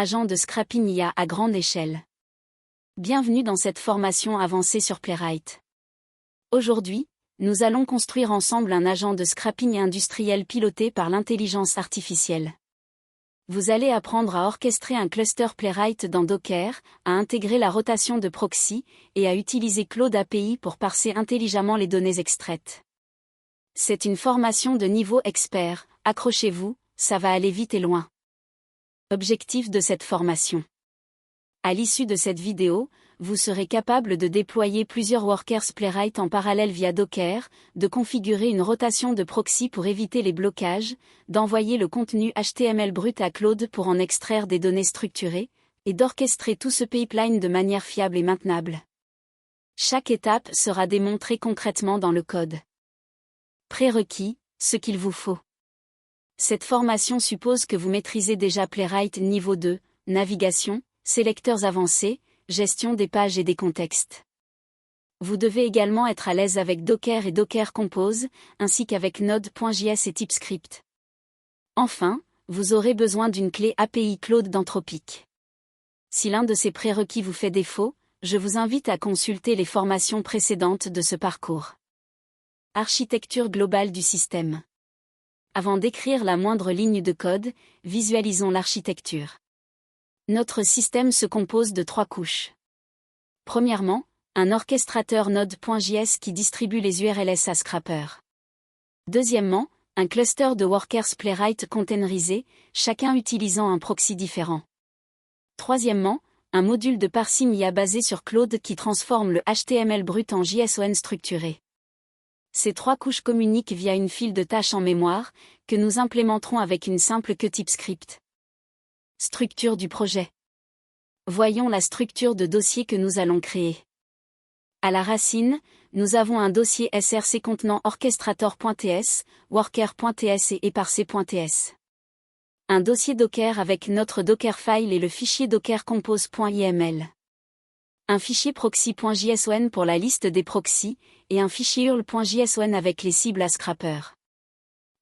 agent de scrapping IA à grande échelle. Bienvenue dans cette formation avancée sur Playwright. Aujourd'hui, nous allons construire ensemble un agent de scrapping industriel piloté par l'intelligence artificielle. Vous allez apprendre à orchestrer un cluster Playwright dans Docker, à intégrer la rotation de proxy, et à utiliser Cloud API pour parser intelligemment les données extraites. C'est une formation de niveau expert, accrochez-vous, ça va aller vite et loin. Objectif de cette formation. À l'issue de cette vidéo, vous serez capable de déployer plusieurs workers Playwright en parallèle via Docker, de configurer une rotation de proxy pour éviter les blocages, d'envoyer le contenu HTML brut à Claude pour en extraire des données structurées, et d'orchestrer tout ce pipeline de manière fiable et maintenable. Chaque étape sera démontrée concrètement dans le code. Prérequis, ce qu'il vous faut. Cette formation suppose que vous maîtrisez déjà Playwright niveau 2, navigation, sélecteurs avancés, gestion des pages et des contextes. Vous devez également être à l'aise avec Docker et Docker Compose, ainsi qu'avec Node.js et TypeScript. Enfin, vous aurez besoin d'une clé API Cloud d'Anthropic. Si l'un de ces prérequis vous fait défaut, je vous invite à consulter les formations précédentes de ce parcours. Architecture globale du système. Avant d'écrire la moindre ligne de code, visualisons l'architecture. Notre système se compose de 3 couches. Premièrement, un orchestrateur Node.js qui distribue les URLs à Scrapper. Deuxièmement, un cluster de workers Playwright containerisés, chacun utilisant un proxy différent. Troisièmement, un module de parsing IA basé sur Claude qui transforme le HTML brut en JSON structuré. Ces 3 couches communiquent via une file de tâches en mémoire, que nous implémenterons avec une simple queue TypeScript. Structure du projet. Voyons la structure de dossier que nous allons créer. À la racine, nous avons un dossier src contenant orchestrator.ts, worker.ts et parser.ts. Un dossier Docker avec notre Dockerfile et le fichier dockercompose.iml. Un fichier proxy.json pour la liste des proxys, et un fichier url.json avec les cibles à Scrapper.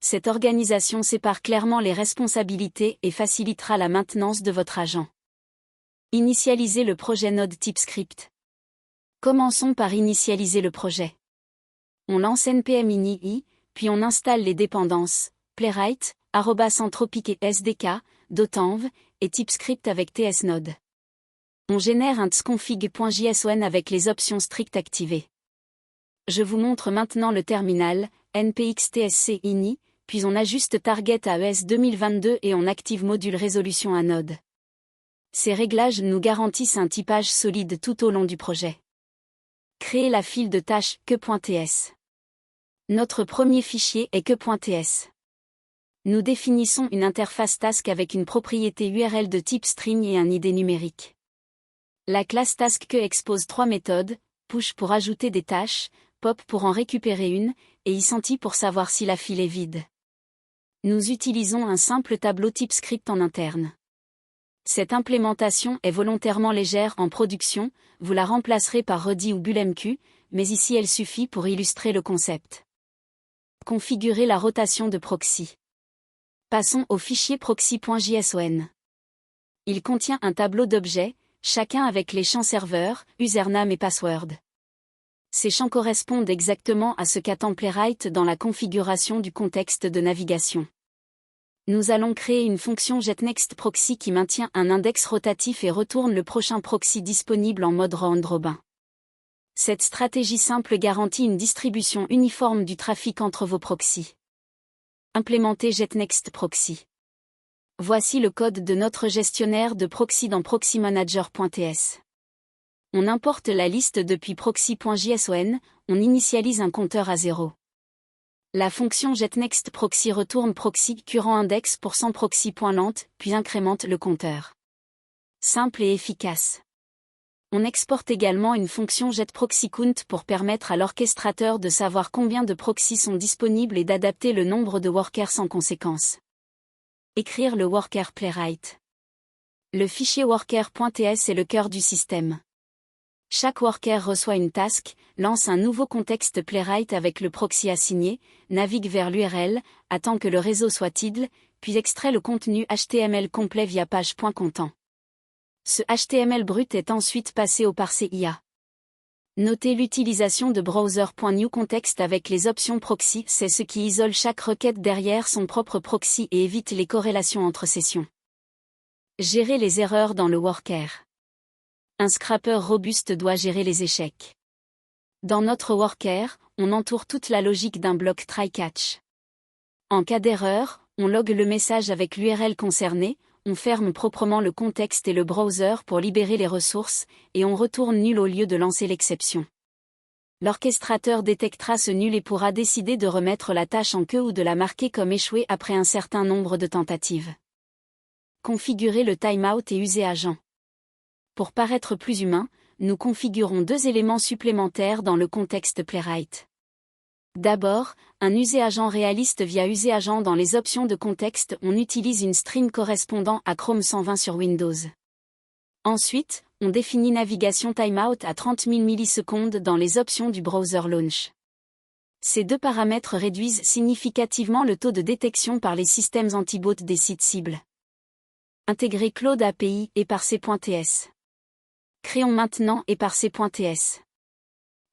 Cette organisation sépare clairement les responsabilités et facilitera la maintenance de votre agent. Initialiser le projet Node TypeScript. Commençons par initialiser le projet. On lance npm ini, puis on installe les dépendances, Playwright, @anthropic et SDK, Dotenv, et TypeScript avec tsnode. On génère un tsconfig.json avec les options strictes activées. Je vous montre maintenant le terminal, npxtsc ini, puis on ajuste Target à ES 2022 et on active module résolution à Node. Ces réglages nous garantissent un typage solide tout au long du projet. Créer la file de tâches que.ts. Notre premier fichier est que.ts. Nous définissons une interface task avec une propriété URL de type string et un ID numérique. La classe task que expose 3 méthodes, push pour ajouter des tâches, pop pour en récupérer une, et isenti pour savoir si la file est vide. Nous utilisons un simple tableau TypeScript en interne. Cette implémentation est volontairement légère en production, vous la remplacerez par Rudy ou BullMQ, mais ici elle suffit pour illustrer le concept. Configurer la rotation de proxy. Passons au fichier proxy.json. Il contient un tableau d'objets, chacun avec les champs serveur, username et password. Ces champs correspondent exactement à ce qu'attend Playwright dans la configuration du contexte de navigation. Nous allons créer une fonction getNextProxy qui maintient un index rotatif et retourne le prochain proxy disponible en mode round-robin. Cette stratégie simple garantit une distribution uniforme du trafic entre vos proxys. Implémenter getNextProxy. Voici le code de notre gestionnaire de proxy dans proxymanager.ts. On importe la liste depuis proxy.json, on initialise un compteur à 0. La fonction getNextProxy retourne proxy current index pour 100 proxy.lant, puis incrémente le compteur. Simple et efficace. On exporte également une fonction getProxyCount pour permettre à l'orchestrateur de savoir combien de proxys sont disponibles et d'adapter le nombre de workers en conséquence. Écrire le worker Playwright. Le fichier worker.ts est le cœur du système. Chaque worker reçoit une task, lance un nouveau contexte Playwright avec le proxy assigné, navigue vers l'URL, attend que le réseau soit idle, puis extrait le contenu HTML complet via page.content. Ce HTML brut est ensuite passé au parsé IA. Notez l'utilisation de browser.newContext avec les options proxy, c'est ce qui isole chaque requête derrière son propre proxy et évite les corrélations entre sessions. Gérer les erreurs dans le worker. Un scrapper robuste doit gérer les échecs. Dans notre worker, on entoure toute la logique d'un bloc try-catch. En cas d'erreur, on logue le message avec l'URL concernée, on ferme proprement le contexte et le browser pour libérer les ressources, et on retourne nul au lieu de lancer l'exception. L'orchestrateur détectera ce nul et pourra décider de remettre la tâche en queue ou de la marquer comme échouée après un certain nombre de tentatives. Configurer le timeout et user agent. Pour paraître plus humain, nous configurons 2 éléments supplémentaires dans le contexte Playwright. D'abord, un user-agent réaliste via user-agent dans les options de contexte, on utilise une string correspondant à Chrome 120 sur Windows. Ensuite, on définit navigation timeout à 30 000 millisecondes dans les options du browser launch. Ces 2 paramètres réduisent significativement le taux de détection par les systèmes anti-bot des sites cibles. Intégrer Claude API et parser.ts. Créons maintenant et parser.ts.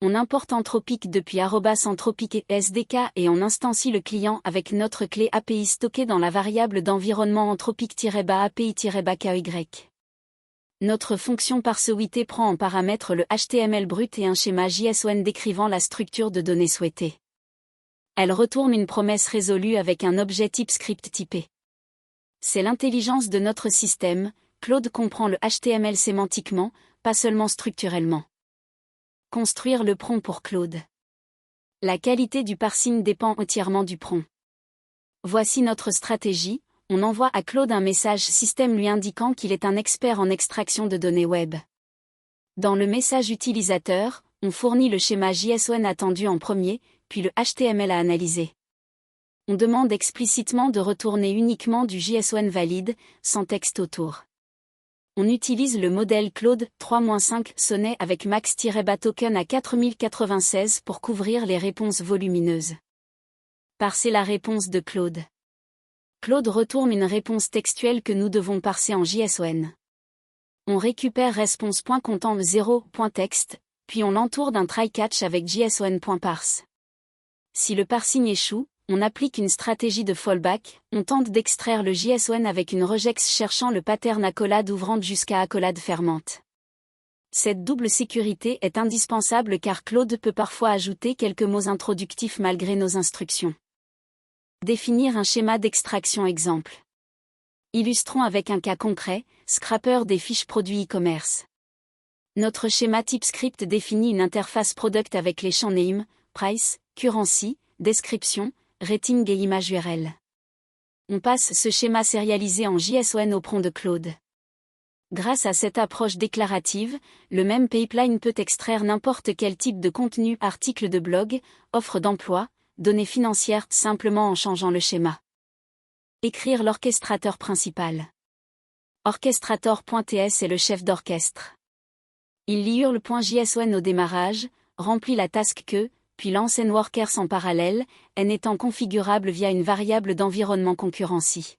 On importe Anthropic depuis @Anthropic et SDK et on instancie le client avec notre clé API stockée dans la variable d'environnement Anthropic-API-KEY. Notre fonction parse_WT prend en paramètre le HTML brut et un schéma JSON décrivant la structure de données souhaitée. Elle retourne une promesse résolue avec un objet type script typé. C'est l'intelligence de notre système, Claude comprend le HTML sémantiquement, pas seulement structurellement. Construire le prompt pour Claude. La qualité du parsing dépend entièrement du prompt. Voici notre stratégie, on envoie à Claude un message système lui indiquant qu'il est un expert en extraction de données web. Dans le message utilisateur, on fournit le schéma JSON attendu en premier, puis le HTML à analyser. On demande explicitement de retourner uniquement du JSON valide, sans texte autour. On utilise le modèle Claude 3-5 Sonnet avec max-token à 4096 pour couvrir les réponses volumineuses. Parser la réponse de Claude. Claude retourne une réponse textuelle que nous devons parser en JSON. On récupère response.content 0.text, puis on l'entoure d'un try-catch avec JSON.parse. Si le parsing échoue, on applique une stratégie de fallback, on tente d'extraire le JSON avec une regex cherchant le pattern accolade ouvrante jusqu'à accolade fermante. Cette double sécurité est indispensable car Claude peut parfois ajouter quelques mots introductifs malgré nos instructions. Définir un schéma d'extraction exemple. Illustrons avec un cas concret, scrapper des fiches produits e-commerce. Notre schéma type script définit une interface product avec les champs name, price, currency, description, rating et image URL. On passe ce schéma sérialisé en JSON au prompt de Claude. Grâce à cette approche déclarative, le même pipeline peut extraire n'importe quel type de contenu, article de blog, offre d'emploi, données financières simplement en changeant le schéma. Écrire l'orchestrateur principal. Orchestrator.ts est le chef d'orchestre. Il lit URL.json au démarrage, remplit la task queue, puis lance n workers en parallèle, n étant configurable via une variable d'environnement concurrency.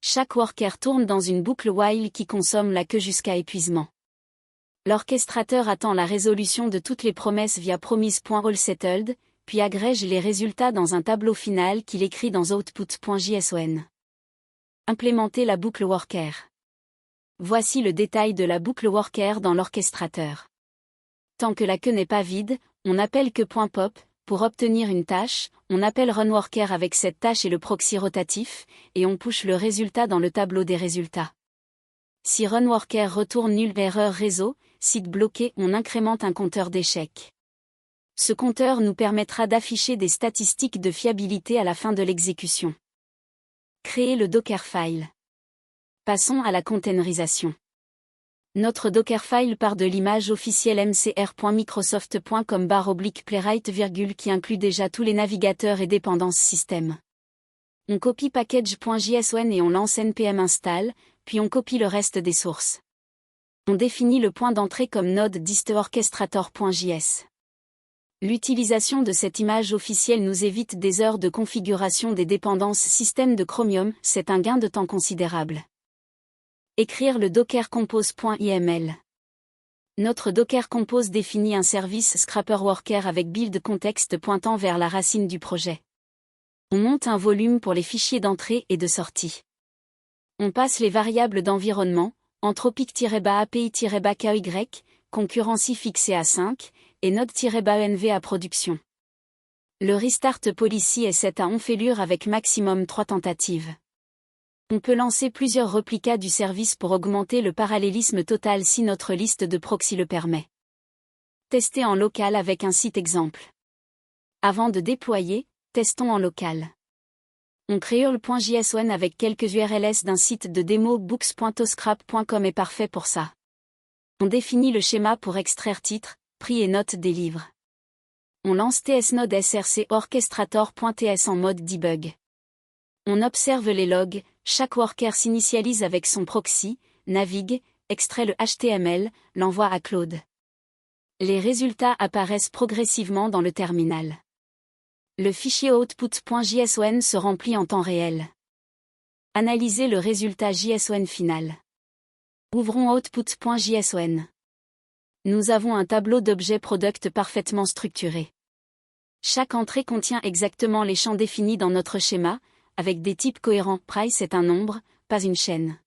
Chaque worker tourne dans une boucle while qui consomme la queue jusqu'à épuisement. L'orchestrateur attend la résolution de toutes les promesses via promise.allSettled, puis agrège les résultats dans un tableau final qu'il écrit dans output.json. Implémenter la boucle worker. Voici le détail de la boucle worker dans l'orchestrateur. Tant que la queue n'est pas vide, on appelle que.pop, pour obtenir une tâche, on appelle runWorker avec cette tâche et le proxy rotatif, et on push le résultat dans le tableau des résultats. Si runWorker retourne nulle erreur réseau, site bloqué, on incrémente un compteur d'échecs. Ce compteur nous permettra d'afficher des statistiques de fiabilité à la fin de l'exécution. Créer le Dockerfile. Passons à la containerisation. Notre Dockerfile part de l'image officielle mcr.microsoft.com/playwright, qui inclut déjà tous les navigateurs et dépendances système. On copie package.json et on lance npm install, puis on copie le reste des sources. On définit le point d'entrée comme node dist.orchestrator.js. L'utilisation de cette image officielle nous évite des heures de configuration des dépendances système de Chromium, c'est un gain de temps considérable. Écrire le Docker Compose.yml. Notre Docker Compose définit un service Scrapper Worker avec build context pointant vers la racine du projet. On monte un volume pour les fichiers d'entrée et de sortie. On passe les variables d'environnement, anthropic-api-KY, concurrency fixée à 5, et node-env à production. Le restart policy est set à onfailure avec maximum 3 tentatives. On peut lancer plusieurs replicas du service pour augmenter le parallélisme total si notre liste de proxy le permet. Tester en local avec un site exemple. Avant de déployer, testons en local. On crée url.json avec quelques URLs d'un site de démo books.oscrap.com est parfait pour ça. On définit le schéma pour extraire titre, prix et notes des livres. On lance tsnode src orchestrator.ts en mode debug. On observe les logs, chaque worker s'initialise avec son proxy, navigue, extrait le HTML, l'envoie à Claude. Les résultats apparaissent progressivement dans le terminal. Le fichier output.json se remplit en temps réel. Analysez le résultat JSON final. Ouvrons output.json. Nous avons un tableau d'objets product parfaitement structuré. Chaque entrée contient exactement les champs définis dans notre schéma, avec des types cohérents. Price est un nombre, pas une chaîne.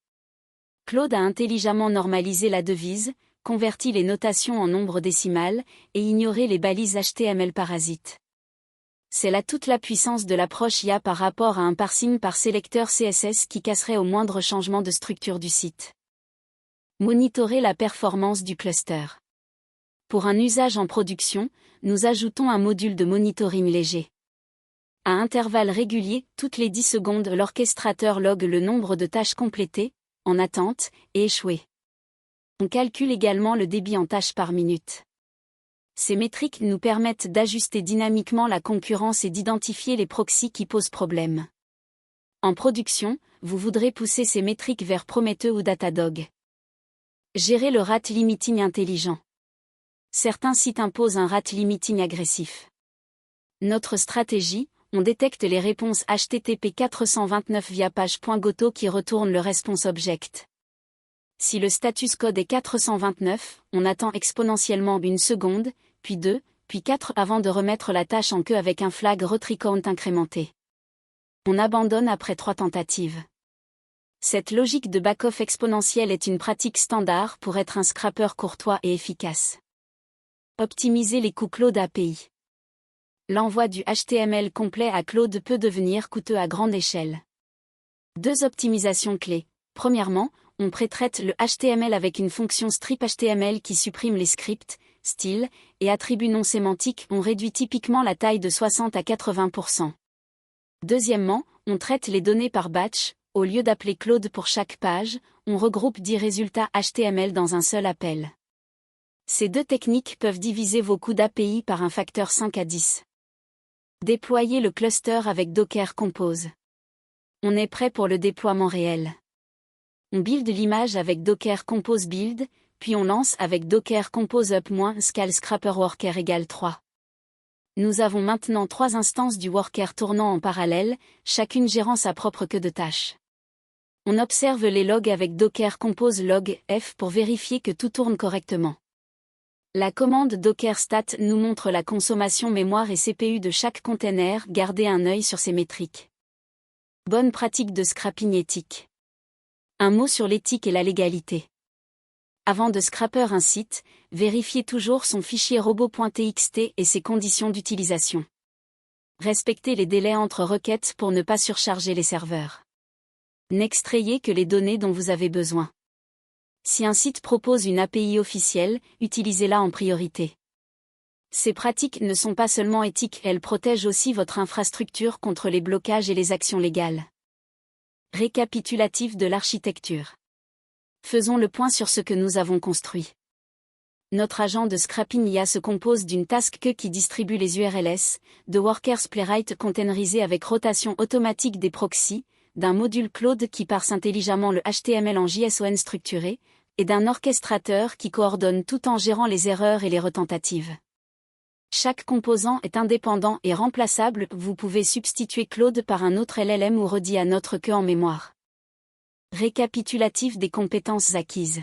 Claude a intelligemment normalisé la devise, converti les notations en nombres décimales, et ignoré les balises HTML parasites. C'est là toute la puissance de l'approche IA par rapport à un parsing par sélecteur CSS qui casserait au moindre changement de structure du site. Monitorer la performance du cluster. Pour un usage en production, nous ajoutons un module de monitoring léger. À intervalles réguliers, toutes les 10 secondes, l'orchestrateur log le nombre de tâches complétées, en attente, et échouées. On calcule également le débit en tâches par minute. Ces métriques nous permettent d'ajuster dynamiquement la concurrence et d'identifier les proxys qui posent problème. En production, vous voudrez pousser ces métriques vers Prometheus ou Datadog. Gérer le rate limiting intelligent. Certains sites imposent un rate limiting agressif. Notre stratégie, on détecte les réponses HTTP 429 via page.goto qui retournent le response object. Si le status code est 429, on attend exponentiellement 1 seconde, puis 2, puis 4 avant de remettre la tâche en queue avec un flag RotRecount incrémenté. On abandonne après 3 tentatives. Cette logique de back-off exponentielle est une pratique standard pour être un scrapper courtois et efficace. Optimiser les coûts Claude API. L'envoi du HTML complet à Claude peut devenir coûteux à grande échelle. 2 optimisations clés. Premièrement, on pré-traite le HTML avec une fonction strip HTML qui supprime les scripts, styles, et attributs non sémantiques. On réduit typiquement la taille de 60 à 80%. Deuxièmement, on traite les données par batch. Au lieu d'appeler Claude pour chaque page, on regroupe 10 résultats HTML dans un seul appel. Ces 2 techniques peuvent diviser vos coûts d'API par un facteur 5 à 10. Déployer le cluster avec Docker Compose. On est prêt pour le déploiement réel. On build l'image avec Docker Compose build, puis on lance avec Docker Compose up-scale Scrapper Worker égale 3. Nous avons maintenant 3 instances du worker tournant en parallèle, chacune gérant sa propre queue de tâches. On observe les logs avec Docker Compose log f pour vérifier que tout tourne correctement. La commande docker stat nous montre la consommation mémoire et CPU de chaque container. Gardez un œil sur ces métriques. Bonne pratique de scrapping éthique. Un mot sur l'éthique et la légalité. Avant de scrapper un site, vérifiez toujours son fichier robot.txt et ses conditions d'utilisation. Respectez les délais entre requêtes pour ne pas surcharger les serveurs. N'extrayez que les données dont vous avez besoin. Si un site propose une API officielle, utilisez-la en priorité. Ces pratiques ne sont pas seulement éthiques, elles protègent aussi votre infrastructure contre les blocages et les actions légales. Récapitulatif de l'architecture. Faisons le point sur ce que nous avons construit. Notre agent de scrapping IA se compose d'une task queue qui distribue les URLs, de workers playwright containerisés avec rotation automatique des proxys, d'un module Claude qui parse intelligemment le HTML en JSON structuré, et d'un orchestrateur qui coordonne tout en gérant les erreurs et les retentatives. Chaque composant est indépendant et remplaçable, vous pouvez substituer Claude par un autre LLM ou redis à notre queue en mémoire. Récapitulatif des compétences acquises.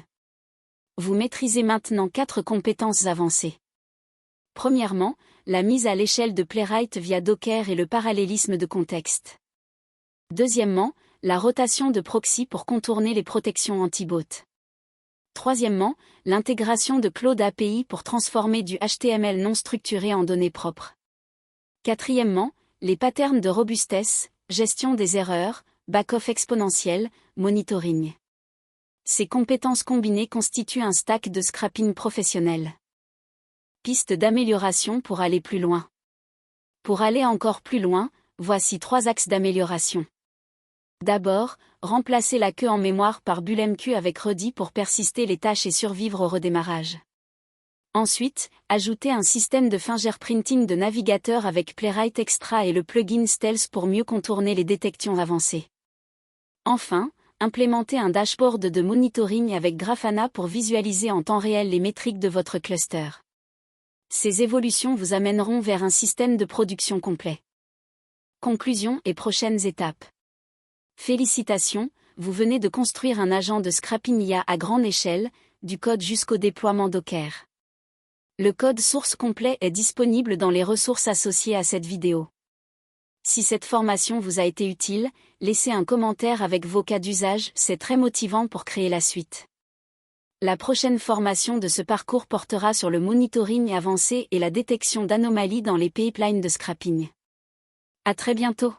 Vous maîtrisez maintenant 4 compétences avancées. Premièrement, la mise à l'échelle de Playwright via Docker et le parallélisme de contexte. Deuxièmement, la rotation de proxy pour contourner les protections anti-bot. Troisièmement, l'intégration de Cloud API pour transformer du HTML non structuré en données propres. Quatrièmement, les patterns de robustesse, gestion des erreurs, back-off exponentiel, monitoring. Ces compétences combinées constituent un stack de scrapping professionnel. Pistes d'amélioration pour aller plus loin. Pour aller encore plus loin, voici 3 axes d'amélioration. D'abord, remplacer la queue en mémoire par BullMQ avec Rudi pour persister les tâches et survivre au redémarrage. Ensuite, ajouter un système de fingerprinting de navigateur avec Playwright Extra et le plugin Stealth pour mieux contourner les détections avancées. Enfin, implémenter un dashboard de monitoring avec Grafana pour visualiser en temps réel les métriques de votre cluster. Ces évolutions vous amèneront vers un système de production complet. Conclusion et prochaines étapes. Félicitations, vous venez de construire un agent de scrapping IA à grande échelle, du code jusqu'au déploiement Docker. Le code source complet est disponible dans les ressources associées à cette vidéo. Si cette formation vous a été utile, laissez un commentaire avec vos cas d'usage, c'est très motivant pour créer la suite. La prochaine formation de ce parcours portera sur le monitoring avancé et la détection d'anomalies dans les pipelines de scrapping. À très bientôt.